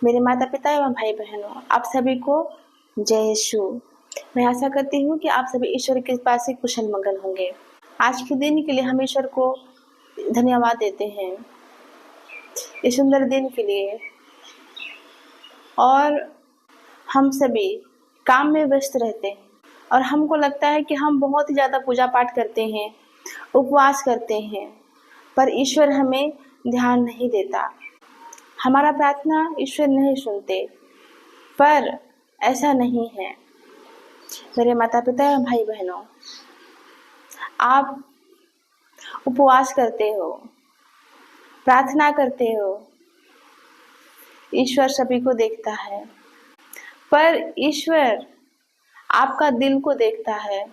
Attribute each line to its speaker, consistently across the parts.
Speaker 1: मेरे माता पिता एवं भाई बहनों, आप सभी को जय यीशु। मैं आशा करती हूँ कि आप सभी ईश्वर के कृपा से कुशल मंगल होंगे। आज के दिन के लिए हम ईश्वर को धन्यवाद देते हैं, इस सुंदर दिन के लिए। और हम सभी काम में व्यस्त रहते हैं और हमको लगता है कि हम बहुत ही ज़्यादा पूजा पाठ करते हैं, उपवास करते हैं, पर ईश्वर हमें ध्यान नहीं देता। हमारा प्रार्थना ईश्वर नहीं सुनते, पर ऐसा नहीं है। मेरे माता पिता एवं भाई बहनों, आप उपवास करते हो, प्रार्थना करते हो, ईश्वर सभी को देखता है, पर ईश्वर आपका दिल को देखता है।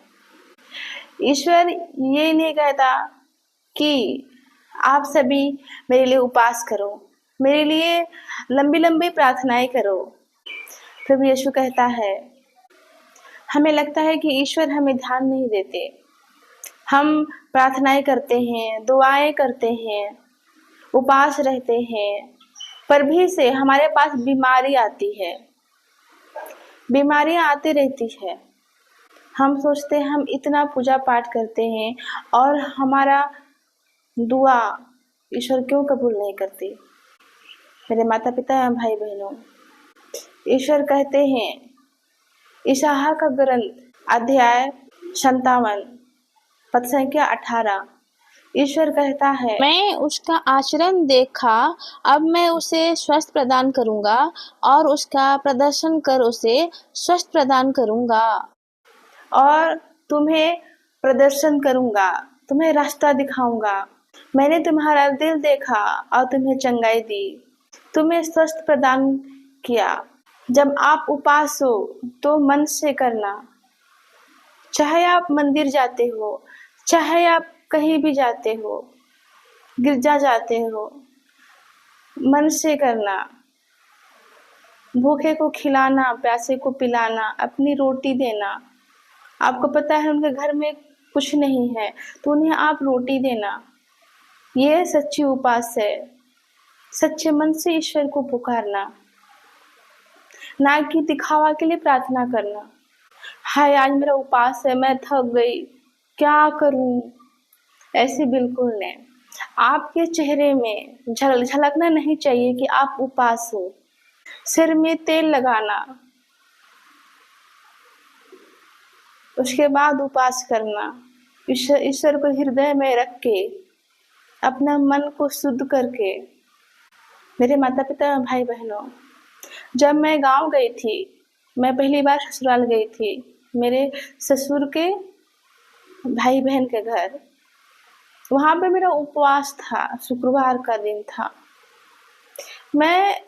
Speaker 1: ईश्वर ये नहीं कहता कि आप सभी मेरे लिए उपवास करो, मेरे लिए लंबी लंबी प्रार्थनाएं करो। प्रभु यीशु कहता है, हमें लगता है कि ईश्वर हमें ध्यान नहीं देते। हम प्रार्थनाएं करते हैं, दुआएं करते हैं, उपवास रहते हैं, पर भी से हमारे पास बीमारी आती है, बीमारियां आती रहती है। हम सोचते हैं हम इतना पूजा पाठ करते हैं और हमारा दुआ ईश्वर क्यों कबूल नहीं करती। मेरे माता पिता एवं भाई बहनों, ईश्वर कहते हैं, इशाहा का ग्रंथ अध्याय 57 पद संख्या 18, ईश्वर कहता है,
Speaker 2: मैं उसका आचरण देखा, अब मैं उसे स्वस्थ प्रदान करूंगा और उसका प्रदर्शन कर उसे स्वस्थ प्रदान करूंगा।
Speaker 1: और तुम्हें प्रदर्शन करूंगा, तुम्हें रास्ता दिखाऊंगा। मैंने तुम्हारा दिल देखा और तुम्हें चंगाई दी, तुम्हें स्वस्थ प्रदान किया। जब आप उपवास हो तो मन से करना, चाहे आप मंदिर जाते हो, चाहे आप कहीं भी जाते हो, गिरजा जाते हो, मन से करना। भूखे को खिलाना, प्यासे को पिलाना, अपनी रोटी देना। आपको पता है उनके घर में कुछ नहीं है तो उन्हें आप रोटी देना। ये सच्ची उपवास है, सच्चे मन से ईश्वर को पुकारना, ना कि दिखावा के लिए प्रार्थना करना। हाय आज मेरा उपवास है, मैं थक गई, क्या करूं, ऐसे बिल्कुल नहीं। आपके चेहरे में झलकना नहीं चाहिए कि आप उपवास हो। सिर में तेल लगाना, उसके बाद उपवास करना। ईश्वर को हृदय में रख के, अपना मन को शुद्ध करके। मेरे माता पिता भाई बहनों, जब मैं गांव गई थी, मैं पहली बार ससुराल गई थी, मेरे ससुर के भाई बहन के घर। वहां पे मेरा उपवास था, शुक्रवार का दिन था। मैं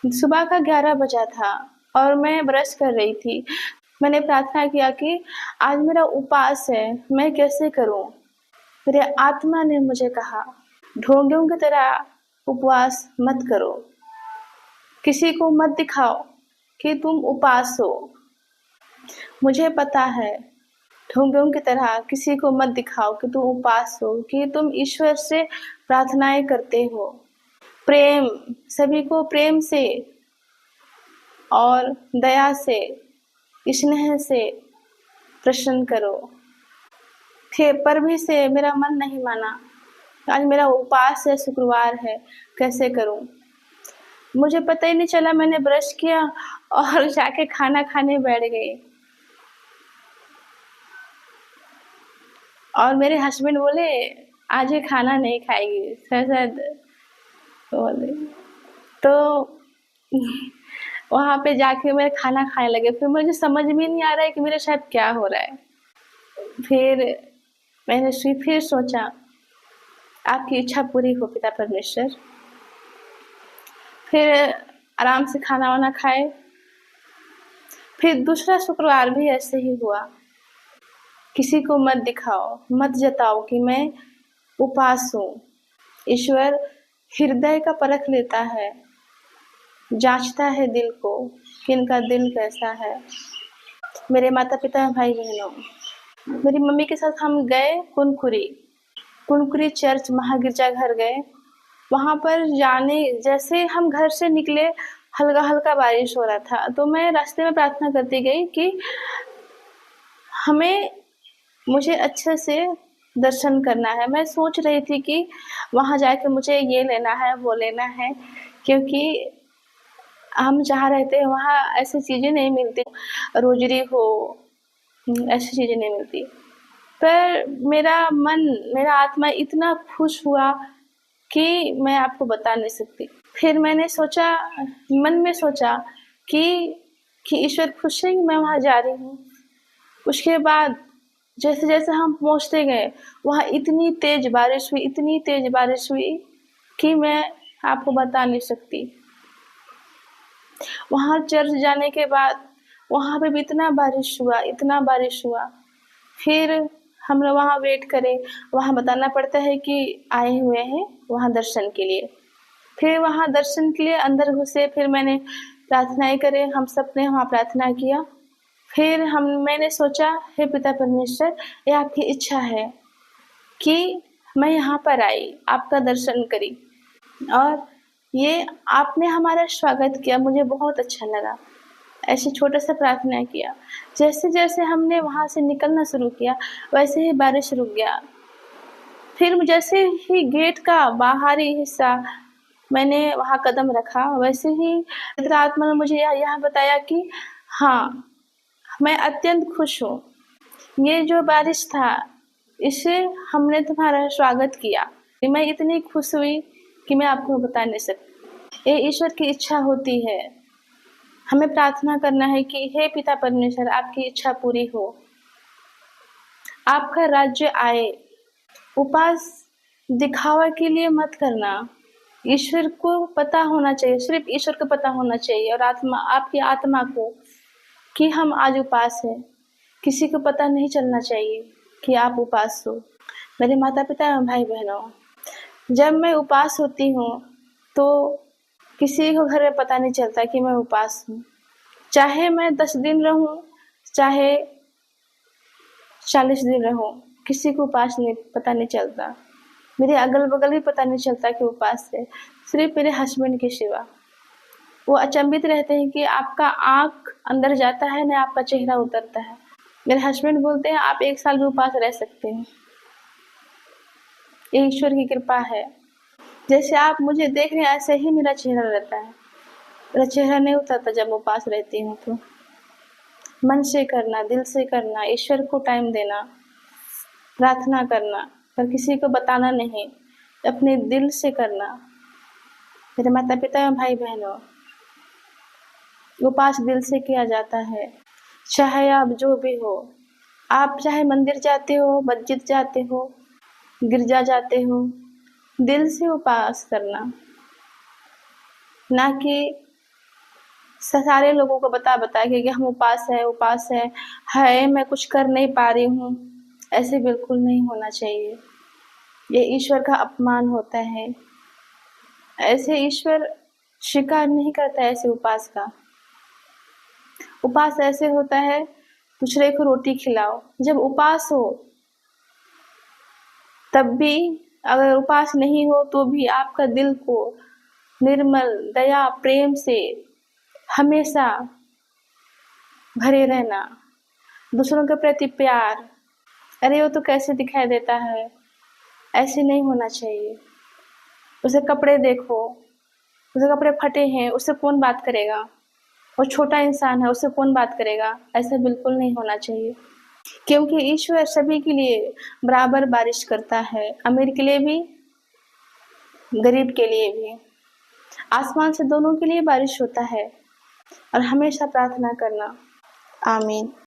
Speaker 1: सुबह का 11 बजा था और मैं ब्रश कर रही थी। मैंने प्रार्थना किया कि आज मेरा उपवास है, मैं कैसे करूं। मेरे आत्मा ने मुझे कहा, ढोंगियों की तरह उपवास मत करो, किसी को मत दिखाओ कि तुम उपवास हो। मुझे पता है, ढोंगियों की तरह किसी को मत दिखाओ कि तुम उपवास हो, कि तुम ईश्वर से प्रार्थनाएं करते हो। प्रेम, सभी को प्रेम से और दया से, स्नेह से प्रसन्न करो। फिर पर भी से मेरा मन नहीं माना। आज मेरा उपवास है, शुक्रवार है, कैसे करूं। मुझे पता ही नहीं चला, मैंने ब्रश किया और जाके खाना खाने बैठ गई। और मेरे हस्बैंड बोले, आज ये खाना नहीं खाएगी शायद बोले। तो वहां पे जाके मैं खाना खाने लगे। फिर मुझे समझ में नहीं आ रहा है कि मेरे साथ क्या हो रहा है। फिर मैंने फिर सोचा, आपकी इच्छा पूरी हो पिता परमेश्वर। फिर आराम से खाना वाना खाए। फिर दूसरा शुक्रवार भी ऐसे ही हुआ। किसी को मत दिखाओ, मत जताओ कि मैं उपवास हूँ। ईश्वर हृदय का परख लेता है, जांचता है दिल को कि इनका दिल कैसा है। मेरे माता पिता भाई बहनों, मेरी मम्मी के साथ हम गए कुनकुरी चर्च महागिरजा घर गए। वहाँ पर जाने जैसे हम घर से निकले, हल्का हल्का बारिश हो रहा था, तो मैं रास्ते में प्रार्थना करती गई कि मुझे अच्छे से दर्शन करना है। मैं सोच रही थी कि वहाँ जाके मुझे ये लेना है, वो लेना है, क्योंकि हम जहाँ रहते हैं वहाँ ऐसी चीज़ें नहीं मिलती, रोजरी हो, ऐसी चीज़ें नहीं मिलती। पर मेरा आत्मा इतना खुश हुआ कि मैं आपको बता नहीं सकती। फिर मैंने मन में सोचा कि ईश्वर खुश है कि मैं वहाँ जा रही हूँ। उसके बाद जैसे-जैसे हम पहुँचते गए, वहाँ इतनी तेज़ बारिश हुई कि मैं आपको बता नहीं सकती। वहाँ चर्च जाने के बाद वहाँ पे भी इतना बारिश हुआ। फिर हम लोग वहाँ वेट करे, वहाँ बताना पड़ता है कि आए हुए हैं वहाँ दर्शन के लिए। फिर वहाँ दर्शन के लिए अंदर घुसे, फिर मैंने प्रार्थनाएँ करे, हम सब ने वहाँ प्रार्थना किया। फिर मैंने सोचा, हे पिता परमेश्वर, ये आपकी इच्छा है कि मैं यहाँ पर आई, आपका दर्शन करी, और ये आपने हमारा स्वागत किया, मुझे बहुत अच्छा लगा। ऐसे छोटा-सा प्रार्थना किया। जैसे-जैसे हमने वहाँ से निकलना शुरू किया, वैसे ही बारिश रुक गया। फिर जैसे ही गेट का बाहरी हिस्सा मैंने वहाँ कदम रखा, वैसे ही पवित्र आत्मा ने मुझे यह बताया कि हाँ, मैं अत्यंत खुश हूँ। ये जो बारिश था, इससे हमने तुम्हारा स्वागत किया। मैं इतनी खुश हुई कि मैं आपको बता नहीं सकती। ये ईश्वर की इच्छा होती है। हमें प्रार्थना करना है कि हे पिता परमेश्वर, आपकी इच्छा पूरी हो, आपका राज्य आए। उपवास दिखावा के लिए मत करना। ईश्वर को पता होना चाहिए, सिर्फ ईश्वर को पता होना चाहिए, और आपकी आत्मा को, कि हम आज उपवास हैं। किसी को पता नहीं चलना चाहिए कि आप उपवास हो। मेरे माता पिता भाई बहनों, जब मैं उपवास होती हूँ तो किसी को घर में पता नहीं चलता कि मैं उपवास हूँ। चाहे मैं 10 दिन रहूँ, चाहे 40 दिन रहूँ, किसी को पता नहीं चलता। मेरे अगल बगल भी पता नहीं चलता कि उपवास है, सिर्फ मेरे हस्बैंड के सिवा। वो अचंभित रहते हैं कि आपका आँख अंदर जाता है ना, आपका चेहरा उतरता है। मेरे हस्बैंड बोलते हैं आप 1 साल भी उपवास रह सकते हैं, ये ईश्वर की कृपा है। जैसे आप मुझे देख रहे हैं, ऐसे ही मेरा चेहरा रहता है। मेरा चेहरा नहीं उतरता जब उपवास रहती हूँ तो। मन से करना, दिल से करना, ईश्वर को टाइम देना, प्रार्थना करना, पर किसी को बताना नहीं, अपने दिल से करना। मेरे माता पिता एवं भाई बहनों, उपवास दिल से किया जाता है। चाहे आप जो भी हो, आप चाहे मंदिर जाते हो, मस्जिद जाते हो, गिरजा जाते हो, दिल से उपवास करना, ना कि सारे लोगों को बता के कि हम उपवास है, मैं कुछ कर नहीं पा रही हूँ। ऐसे बिल्कुल नहीं होना चाहिए। ये ईश्वर का अपमान होता है। ऐसे ईश्वर स्वीकार नहीं करता ऐसे उपवास का। उपवास ऐसे होता है, दूसरे को रोटी खिलाओ। जब उपवास हो तब भी, अगर उपवास नहीं हो तो भी आपका दिल को निर्मल दया प्रेम से हमेशा भरे रहना, दूसरों के प्रति प्यार। अरे वो तो कैसे दिखाई देता है, ऐसे नहीं होना चाहिए। उसे कपड़े देखो, उसके कपड़े फटे हैं, उससे कौन बात करेगा? वो छोटा इंसान है, उससे कौन बात करेगा? ऐसा बिल्कुल नहीं होना चाहिए, क्योंकि ईश्वर सभी के लिए बराबर बारिश करता है, अमीर के लिए भी, गरीब के लिए भी। आसमान से दोनों के लिए बारिश होता है, और हमेशा प्रार्थना करना। आमीन।